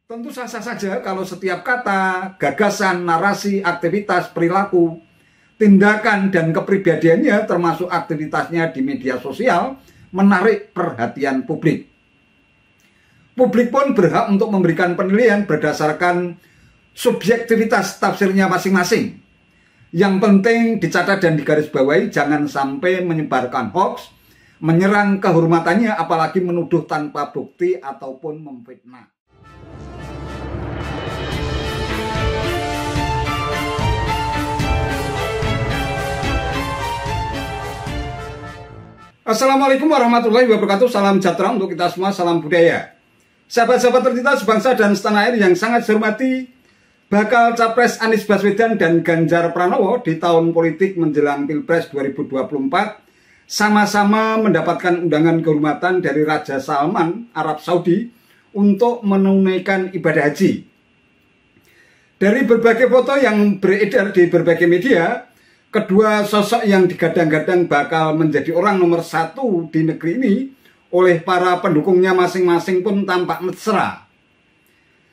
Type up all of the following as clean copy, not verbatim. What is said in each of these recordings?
Tentu sah-sah saja kalau setiap kata, gagasan, narasi, aktivitas, perilaku, tindakan, dan kepribadiannya termasuk aktivitasnya di media sosial menarik perhatian publik. Publik pun berhak untuk memberikan penilaian berdasarkan subjektivitas tafsirnya masing-masing. Yang penting dicatat dan digarisbawahi jangan sampai menyebarkan hoaks, menyerang kehormatannya, apalagi menuduh tanpa bukti ataupun memfitnah. Assalamualaikum warahmatullahi wabarakatuh. Salam sejahtera untuk kita semua, salam budaya. Sahabat-sahabat tercinta sebangsa dan setanah air yang sangat saya hormati, bakal Capres Anies Baswedan dan Ganjar Pranowo di tahun politik menjelang Pilpres 2024 sama-sama mendapatkan undangan kehormatan dari Raja Salman, Arab Saudi, untuk menunaikan ibadah haji. Dari berbagai foto yang beredar di berbagai media, kedua sosok yang digadang-gadang bakal menjadi orang nomor satu di negeri ini oleh para pendukungnya masing-masing pun tampak mesra.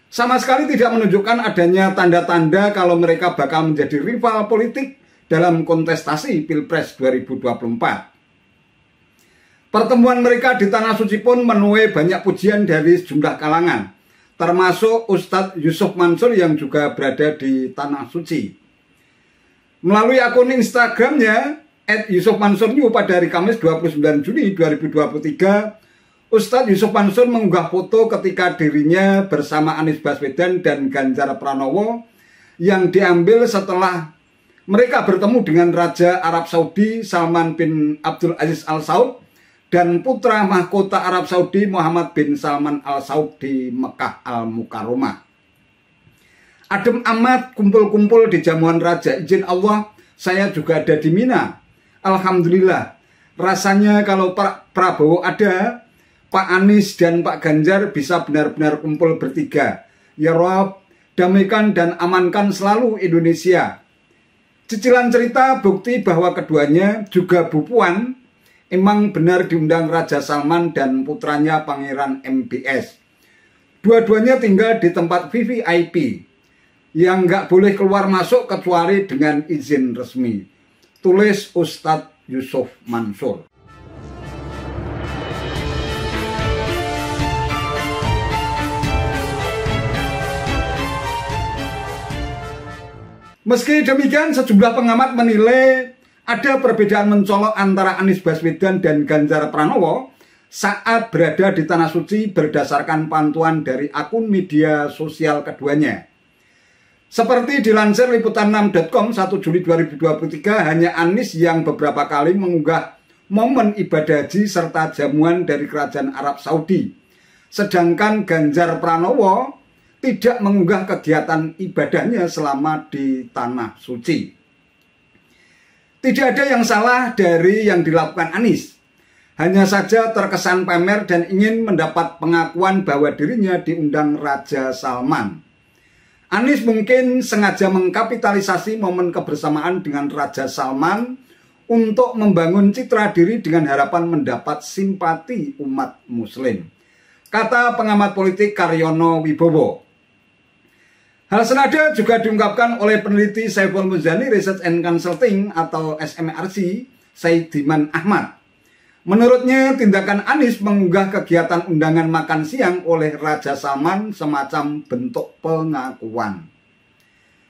Sama sekali tidak menunjukkan adanya tanda-tanda kalau mereka bakal menjadi rival politik dalam kontestasi Pilpres 2024. Pertemuan mereka di Tanah Suci pun menuai banyak pujian dari sejumlah kalangan, termasuk Ustadz Yusuf Mansur yang juga berada di Tanah Suci. Melalui akun Instagramnya @YusufMansurNew pada hari Kamis 29 Juni 2023, Ustadz Yusuf Mansur mengunggah foto ketika dirinya bersama Anies Baswedan dan Ganjar Pranowo yang diambil setelah mereka bertemu dengan Raja Arab Saudi Salman bin Abdul Aziz Al Saud dan putra mahkota Arab Saudi Muhammad bin Salman Al Saud di Mekah Al Mukarramah. Adem amat kumpul-kumpul di jamuan raja, izin Allah saya juga ada di Mina. Alhamdulillah, rasanya kalau Pak Prabowo ada, Pak Anies dan Pak Ganjar bisa benar-benar kumpul bertiga. Ya Rob, damaikan dan amankan selalu Indonesia. Cicilan cerita bukti bahwa keduanya juga Bu Puan emang benar diundang Raja Salman dan putranya Pangeran MBS. Dua-duanya tinggal di tempat VVIP yang nggak boleh keluar masuk kecuali dengan izin resmi. Tulis Ustadz Yusuf Mansur. Meski demikian, sejumlah pengamat menilai ada perbedaan mencolok antara Anies Baswedan dan Ganjar Pranowo saat berada di Tanah Suci berdasarkan pantauan dari akun media sosial keduanya. Seperti dilansir liputan6.com 1 Juli 2023, hanya Anies yang beberapa kali mengunggah momen ibadah haji serta jamuan dari Kerajaan Arab Saudi. Sedangkan Ganjar Pranowo tidak mengunggah kegiatan ibadahnya selama di Tanah Suci. Tidak ada yang salah dari yang dilakukan Anies. Hanya saja terkesan pamer dan ingin mendapat pengakuan bahwa dirinya diundang Raja Salman. Anies mungkin sengaja mengkapitalisasi momen kebersamaan dengan Raja Salman untuk membangun citra diri dengan harapan mendapat simpati umat muslim, kata pengamat politik Karyono Wibowo. Hal senada juga diungkapkan oleh peneliti Saiful Muzani Research and Consulting atau SMRC, Saidiman Ahmad. Menurutnya, tindakan Anies mengunggah kegiatan undangan makan siang oleh Raja Salman semacam bentuk pengakuan.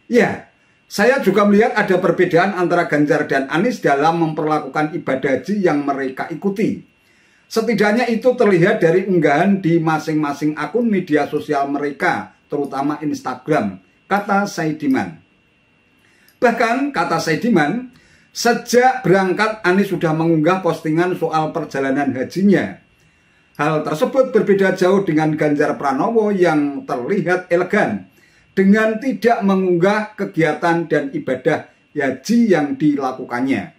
Ya, saya juga melihat ada perbedaan antara Ganjar dan Anies dalam memperlakukan ibadah haji yang mereka ikuti. Setidaknya itu terlihat dari unggahan di masing-masing akun media sosial mereka, terutama Instagram, kata Saidiman. Bahkan, kata Saidiman, sejak berangkat Anies sudah mengunggah postingan soal perjalanan hajinya. Hal tersebut berbeda jauh dengan Ganjar Pranowo yang terlihat elegan dengan tidak mengunggah kegiatan dan ibadah haji yang dilakukannya.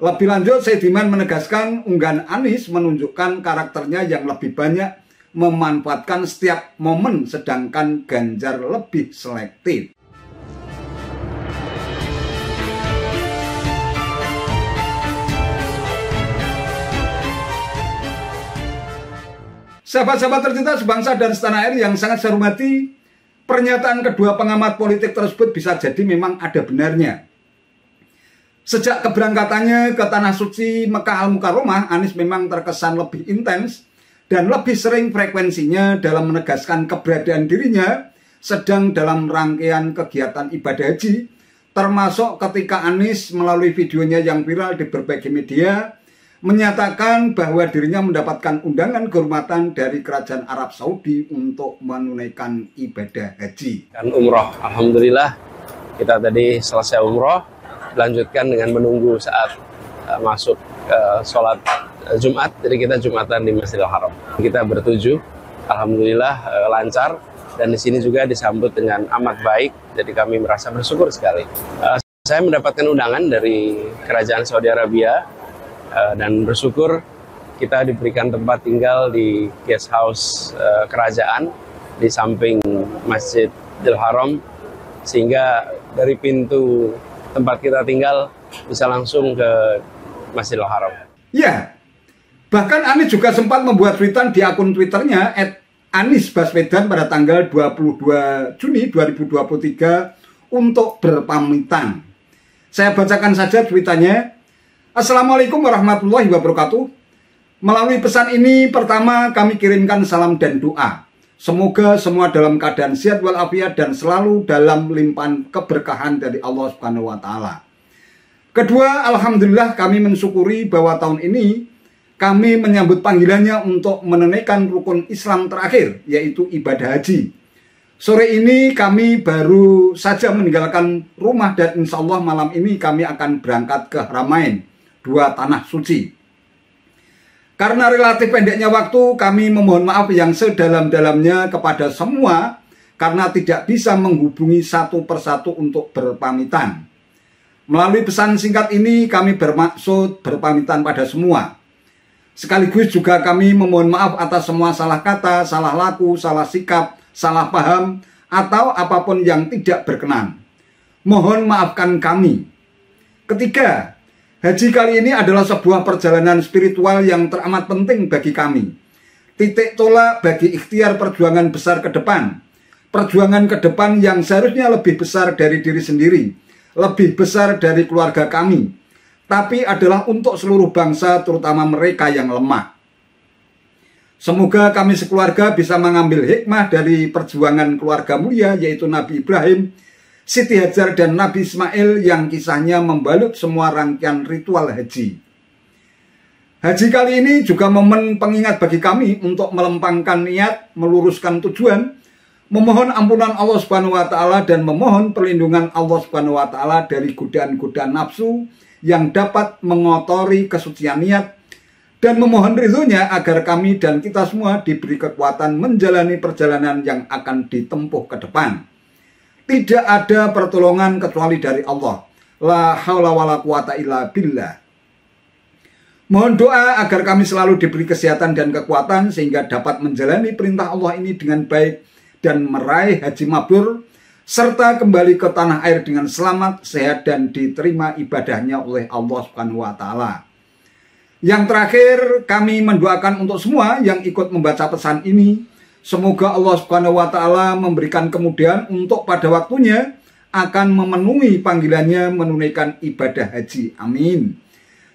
Lebih lanjut, Saidiman menegaskan unggahan Anies menunjukkan karakternya yang lebih banyak memanfaatkan setiap momen, sedangkan Ganjar lebih selektif. Sahabat-sahabat tercinta sebangsa dan setanah air yang sangat saya hormati, pernyataan kedua pengamat politik tersebut bisa jadi memang ada benarnya. Sejak keberangkatannya ke Tanah Suci Mekah Al-Mukarramah, Anies memang terkesan lebih intens dan lebih sering frekuensinya dalam menegaskan keberadaan dirinya sedang dalam rangkaian kegiatan ibadah haji, termasuk ketika Anies melalui videonya yang viral di berbagai media menyatakan bahwa dirinya mendapatkan undangan kehormatan dari Kerajaan Arab Saudi untuk menunaikan ibadah haji. Kan umroh, alhamdulillah kita tadi selesai umroh, lanjutkan dengan menunggu saat masuk sholat Jumat. Jadi kita Jumatan di Masjidil Haram. Kita bertujuh, alhamdulillah lancar, dan di sini juga disambut dengan amat baik. Jadi kami merasa bersyukur sekali. Saya mendapatkan undangan dari Kerajaan Saudi Arabia. Dan bersyukur kita diberikan tempat tinggal di guest house kerajaan di samping Masjidil Haram, sehingga dari pintu tempat kita tinggal bisa langsung ke Masjidil Haram. Ya, bahkan Anies juga sempat membuat tweetan di akun Twitternya @AniesBaswedan pada tanggal 22 Juni 2023 untuk berpamitan. Saya bacakan saja tweetannya. Assalamualaikum warahmatullahi wabarakatuh. Melalui pesan ini, pertama kami kirimkan salam dan doa. Semoga semua dalam keadaan sehat walafiat dan selalu dalam limpahan keberkahan dari Allah Subhanahu wa Ta'ala. Kedua, alhamdulillah kami mensyukuri bahwa tahun ini kami menyambut panggilannya untuk menunaikan rukun Islam terakhir, yaitu ibadah haji. Sore ini kami baru saja meninggalkan rumah dan insya Allah malam ini kami akan berangkat ke Haramain, dua tanah suci. Karena relatif pendeknya waktu, kami memohon maaf yang sedalam-dalamnya kepada semua karena tidak bisa menghubungi satu persatu untuk berpamitan. Melalui pesan singkat ini kami bermaksud berpamitan pada semua. Sekaligus juga kami memohon maaf atas semua salah kata, salah laku, salah sikap, salah paham, atau apapun yang tidak berkenan. Mohon maafkan kami. Ketiga, haji kali ini adalah sebuah perjalanan spiritual yang teramat penting bagi kami. Titik tolak bagi ikhtiar perjuangan besar ke depan. Perjuangan ke depan yang seharusnya lebih besar dari diri sendiri, lebih besar dari keluarga kami, tapi adalah untuk seluruh bangsa, terutama mereka yang lemah. Semoga kami sekeluarga bisa mengambil hikmah dari perjuangan keluarga mulia, yaitu Nabi Ibrahim, Siti Hajar, dan Nabi Ismail yang kisahnya membalut semua rangkaian ritual haji. Haji kali ini juga momen pengingat bagi kami untuk melempangkan niat, meluruskan tujuan, memohon ampunan Allah Subhanahu wa Ta'ala, dan memohon perlindungan Allah Subhanahu wa Ta'ala dari godaan-godaan nafsu yang dapat mengotori kesucian niat, dan memohon ridhonya agar kami dan kita semua diberi kekuatan menjalani perjalanan yang akan ditempuh ke depan. Tidak ada pertolongan kecuali dari Allah. La haula wala quwata illa billah. Mohon doa agar kami selalu diberi kesehatan dan kekuatan sehingga dapat menjalani perintah Allah ini dengan baik dan meraih haji mabrur, serta kembali ke tanah air dengan selamat, sehat, dan diterima ibadahnya oleh Allah Subhanahu wa Ta'ala. Yang terakhir, kami mendoakan untuk semua yang ikut membaca pesan ini. Semoga Allah Subhanahu wa Ta'ala memberikan kemudahan untuk pada waktunya akan memenuhi panggilannya menunaikan ibadah haji. Amin.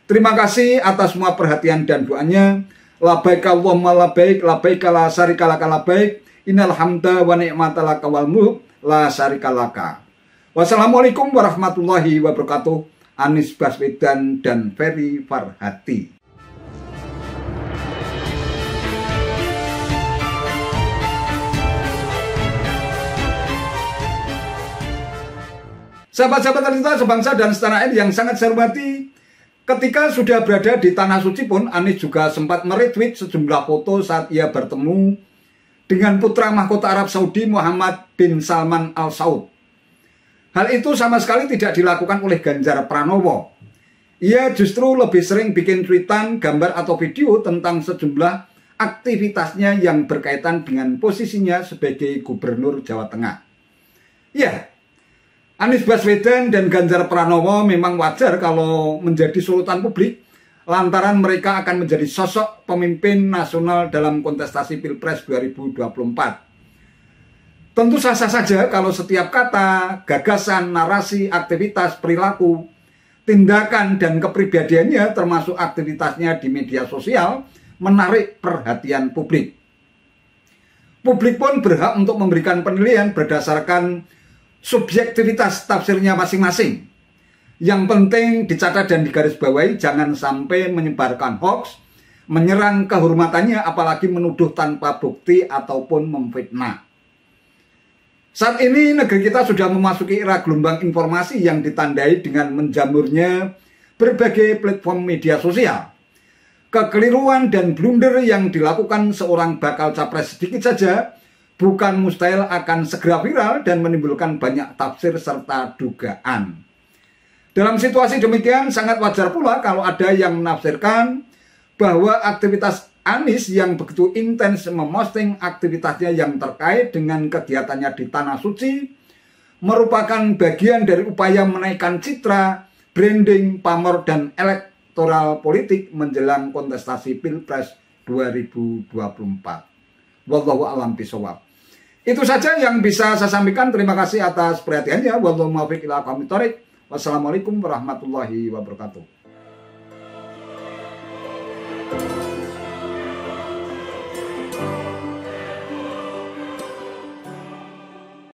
Terima kasih atas semua perhatian dan doanya. Labbaik Allahumma labbaik, labbaik la syarika laka labbaik, innal hamda wa ni'mata laka wal mulk la syarika laka. Wassalamualaikum warahmatullahi wabarakatuh. Anies Baswedan dan Ferry Farhati. Sahabat-sahabat tercinta sebangsa dan setanah air yang sangat saya hormati, ketika sudah berada di Tanah Suci pun, Anies juga sempat meretweet sejumlah foto saat ia bertemu dengan putra mahkota Arab Saudi Muhammad bin Salman Al Saud. Hal itu sama sekali tidak dilakukan oleh Ganjar Pranowo. Ia justru lebih sering bikin tweetan, gambar atau video tentang sejumlah aktivitasnya yang berkaitan dengan posisinya sebagai Gubernur Jawa Tengah. Ya, Anies Baswedan dan Ganjar Pranowo memang wajar kalau menjadi sorotan publik lantaran mereka akan menjadi sosok pemimpin nasional dalam kontestasi Pilpres 2024. Tentu sah-sah saja kalau setiap kata, gagasan, narasi, aktivitas, perilaku, tindakan, dan kepribadiannya termasuk aktivitasnya di media sosial menarik perhatian publik. Publik pun berhak untuk memberikan penilaian berdasarkan subjektivitas tafsirnya masing-masing. Yang penting dicatat dan digarisbawahi jangan sampai menyebarkan hoax, menyerang kehormatannya, apalagi menuduh tanpa bukti ataupun memfitnah. Saat ini negeri kita sudah memasuki era gelombang informasi yang ditandai dengan menjamurnya berbagai platform media sosial. Kekeliruan dan blunder yang dilakukan seorang bakal capres sedikit saja bukan mustahil akan segera viral dan menimbulkan banyak tafsir serta dugaan. Dalam situasi demikian sangat wajar pula kalau ada yang menafsirkan bahwa aktivitas Anies yang begitu intens memosting aktivitasnya yang terkait dengan kegiatannya di Tanah Suci merupakan bagian dari upaya menaikkan citra, branding, pamor, dan elektoral politik menjelang kontestasi Pilpres 2024. Wallahu a'lam bishawab. Itu saja yang bisa saya sampaikan. Terima kasih atas perhatiannya. Wallahu muwaffiq ila aqwamit thoriq. Wassalamualaikum warahmatullahi wabarakatuh.